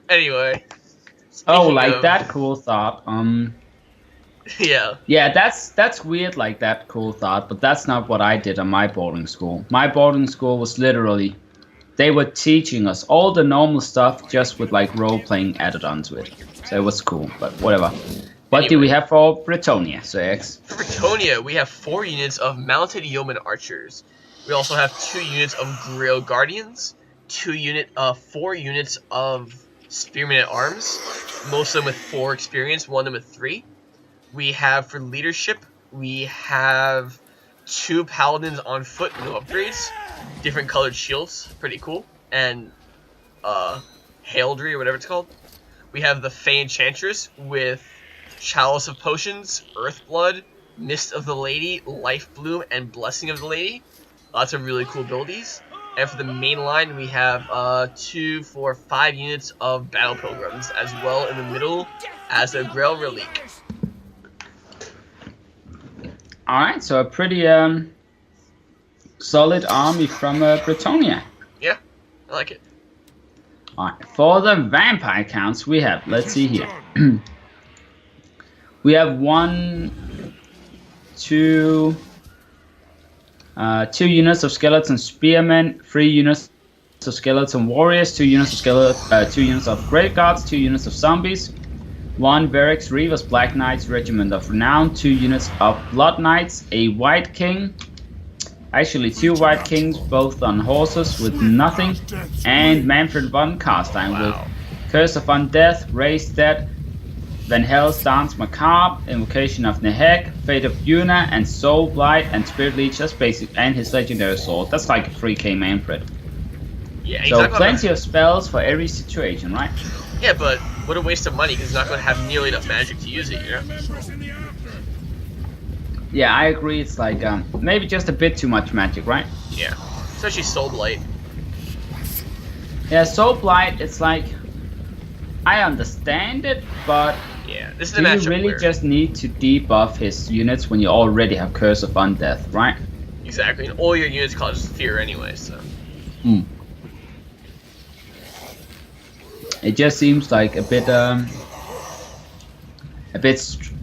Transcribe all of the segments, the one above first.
Anyway. Oh, like that cool thought. Yeah. Yeah, that's weird, like that cool thought, but that's not what I did on my boarding school. My boarding school was literally, they were teaching us all the normal stuff just with like role-playing added onto it. So it was cool, but whatever. What do we have for Bretonnia, so X? For Bretonnia, we have 4 units of mounted yeoman archers. We also have 2 units of Grail Guardians, 4 units of Spearmen at Arms, most of them with 4 experience, one of them with 3. We have, for leadership, we have 2 paladins on foot, no upgrades, different colored shields, pretty cool, and heraldry or whatever it's called. We have the Fey Enchantress with Chalice of Potions, Earthblood, Mist of the Lady, Life Bloom, and Blessing of the Lady. Lots of really cool abilities. And for the main line, we have 2, 4, 5 units of Battle Pilgrims, as well in the middle as a Grail Relic. Alright, so a pretty solid army from Bretonnia. Yeah, I like it. Alright, for the vampire counts we have, let's see here. We have 2 units of skeleton spearmen, 3 units of skeleton warriors, 2 units of two units of great guards, 2 units of zombies, 1 Varix Reavers Black Knights Regiment of Renown, 2 units of Blood Knights, a White King, actually 2 White Kings, both on horses with nothing, and Manfred von Carstein with Curse of Undeath, Raised Dead, Van Hell's Dance Macabre, Invocation of Nehek, Fate of Yuna, and Soul Blight, and Spirit Leech, that's basic, and his legendary sword. That's like a 3k Manfred. Yeah, so plenty of spells for every situation, right? Yeah, but what a waste of money, because he's not going to have nearly enough magic to use it, you know? Yeah, I agree, it's like, maybe just a bit too much magic, right? Yeah, especially Soul Blight. Yeah, Soul Blight, it's like, I understand it, but yeah, this is do you really just need to debuff his units when you already have Curse of Undeath, right? Exactly, and all your units cause fear anyway, so... It just seems like a bit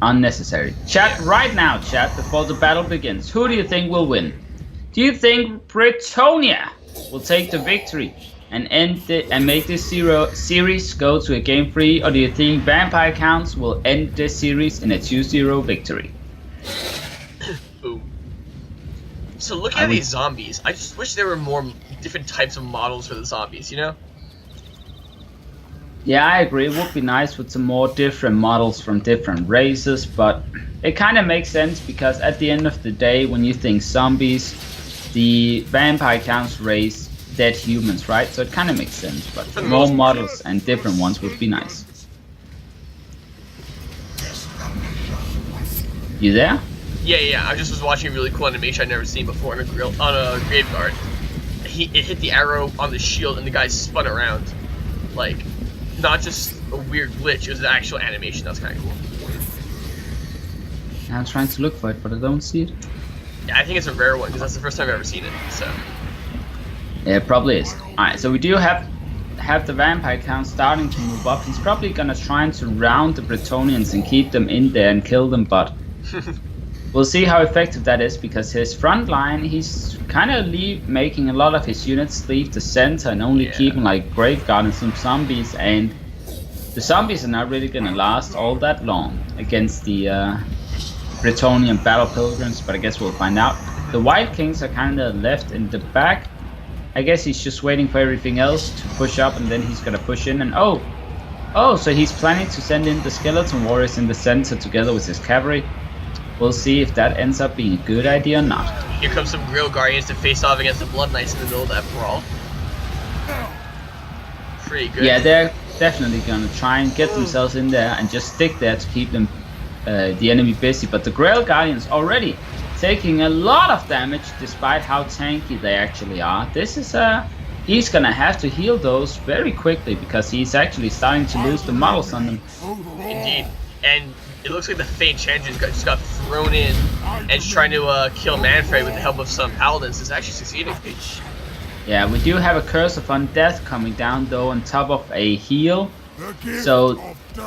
unnecessary. Chat right now, chat, before the battle begins. Who do you think will win? Do you think Bretonnia will take the victory and make this series go to a game 3, or do you think Vampire Counts will end this series in a 2-0 victory? Boom. So looking at these zombies, I just wish there were more different types of models for the zombies, you know? Yeah, I agree. It would be nice with some more different models from different races, but it kind of makes sense because at the end of the day, when you think zombies, the Vampire Counts race dead humans, right? So it kind of makes sense, but more models and different ones would be nice. You there? Yeah. I just was watching a really cool animation I'd never seen before on a graveyard. It hit the arrow on the shield and the guy spun around. Like, not just a weird glitch, it was an actual animation. That was kind of cool. I'm trying to look for it, but I don't see it. Yeah, I think it's a rare one because that's the first time I've ever seen it. So. Yeah, it probably is. Alright, so we do have the vampire count starting to move up. He's probably gonna try and surround the Bretonnians and keep them in there and kill them, but we'll see how effective that is because his front line, he's kind of making a lot of his units leave the center and only keeping like Graveguard and some zombies, and the zombies are not really gonna last all that long against the Bretonnian Battle Pilgrims, but I guess we'll find out. The White Kings are kind of left in the back. I guess he's just waiting for everything else to push up, and then he's gonna push in, and oh, so he's planning to send in the Skeleton Warriors in the center together with his cavalry. We'll see if that ends up being a good idea or not. Here comes some Grail Guardians to face off against the Blood Knights in the middle of that brawl. Pretty good. Yeah, they're definitely gonna try and get themselves in there and just stick there to keep them, the enemy busy. But the Grail Guardians already taking a lot of damage despite how tanky they actually are. This is he's gonna have to heal those very quickly because he's actually starting to lose the models on them. Indeed, and it looks like the Fey Enchantress just got thrown in and is trying to kill Manfred with the help of some paladins. Is actually succeeding. Yeah, we do have a Curse of Undeath coming down though on top of a heal. So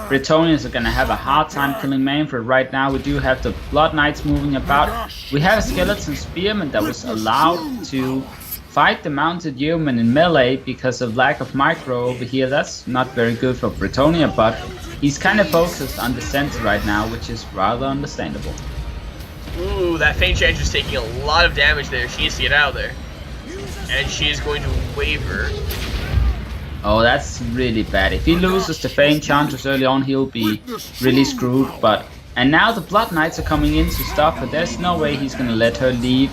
Bretonians are gonna have a hard time killing Manfred right now. We do have the Blood Knights moving about. We have a Skeleton Spearman that was allowed to fight the Mounted Yeoman in melee because of lack of micro over here. That's not very good for Bretonnia, but he's kind of focused on the center right now, which is rather understandable. Ooh, that Feint Change is taking a lot of damage there. She needs to get out of there. And she is going to waver. Oh, that's really bad. If he loses the Feint Chantress early on, he'll be really screwed. And now the Blood Knights are coming in to stop her. There's no way he's gonna let her leave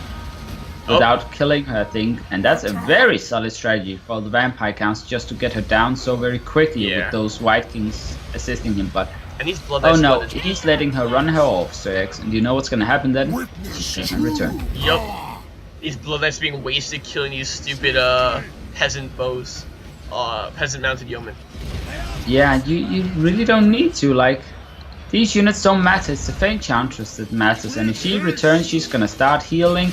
without killing her, I think. And that's a very solid strategy for the Vampire Counts, just to get her down so very quickly with those White Kings assisting him. But and these Blood Knights he's letting her run her off, Sirx. And you know what's gonna happen then? She's gonna return. Yup. These Blood Knights being wasted killing these stupid peasant bows. Peasant Mounted Yeoman. Yeah, you really don't need to, like, these units don't matter, it's the Feint Chantress that matters, and if she returns she's gonna start healing,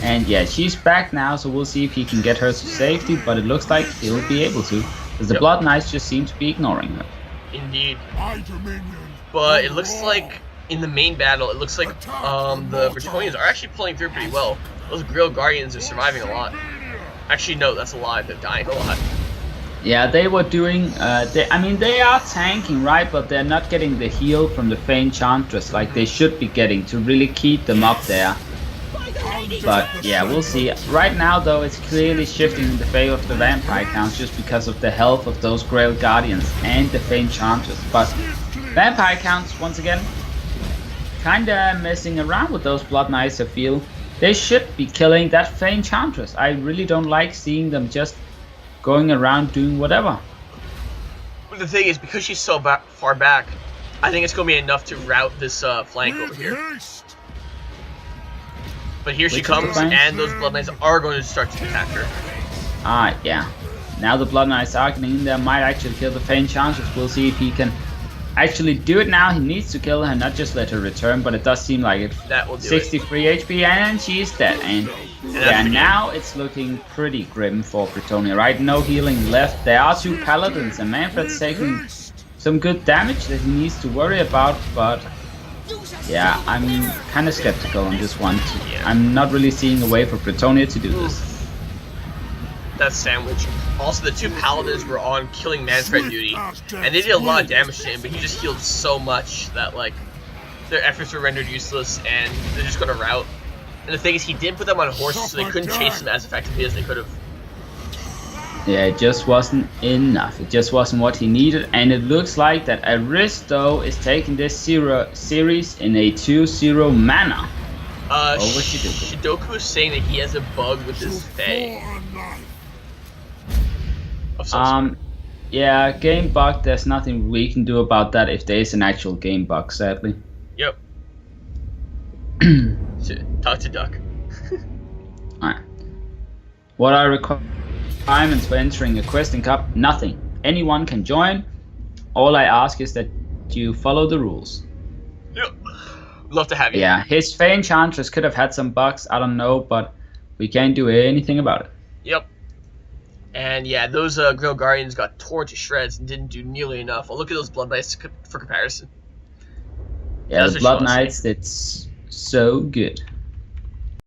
and yeah, she's back now, so we'll see if he can get her to safety, but it looks like he'll be able to, because the Blood Knights just seem to be ignoring her. Indeed. But it looks like, in the main battle, it looks like the Bretonians are actually pulling through pretty well. Those Grill Guardians are surviving a lot. Actually, no, that's a lie, they're dying a lot. Yeah, they were doing, I mean, they are tanking, right? But they're not getting the heal from the Feint Chantress like they should be getting to really keep them up there. But yeah, we'll see. Right now, though, it's clearly shifting in the favor of the Vampire Counts just because of the health of those Grail Guardians and the Feint Chantress. But Vampire Counts, once again, kinda messing around with those Blood Knights, I feel. They should be killing that Feint Chantress. I really don't like seeing them just going around doing whatever. But the thing is, because she's so far back, I think it's going to be enough to rout this flank over here. But here she comes, and those Blood Knights are going to start to attack her. Ah, yeah. Now the Blood Knights are getting in there, might actually kill the Feint Chantress. We'll see if he can actually do it now. He needs to kill her, not just let her return, but it does seem like it. That will do 63 HP, and she's dead. And yeah, now it's looking pretty grim for Bretonnia, right? No healing left. There are two Paladins, and Manfred's taking some good damage that he needs to worry about, but yeah, I'm kind of skeptical on this one. I'm not really seeing a way for Bretonnia to do this. That sandwich. Also, the two Paladins were on killing Manfred duty, and they did a lot of damage to him, but he just healed so much that, like, their efforts were rendered useless, and they're just gonna rout. And the thing is, he did put them on horses, so they couldn't chase them as effectively as they could have. Yeah, it just wasn't enough. It just wasn't what he needed, and it looks like that Aristo is taking this series in a 2-0 manner. Over Shidoku. Shidoku is saying that he has a bug with his Fae. Yeah, game bug. There's nothing we can do about that if there is an actual game bug, sadly. Yep. Talk to Duck. Alright. What are requirements for entering a questing cup? Nothing. Anyone can join. All I ask is that you follow the rules. Yep. Love to have you. Yeah, his Feint Chantress could have had some bugs, I don't know, but we can't do anything about it. Yep. And yeah, those Grill Guardians got torn to shreds and didn't do nearly enough. Well, look at those Blood Knights for comparison. Yeah, the Blood Knights did so good.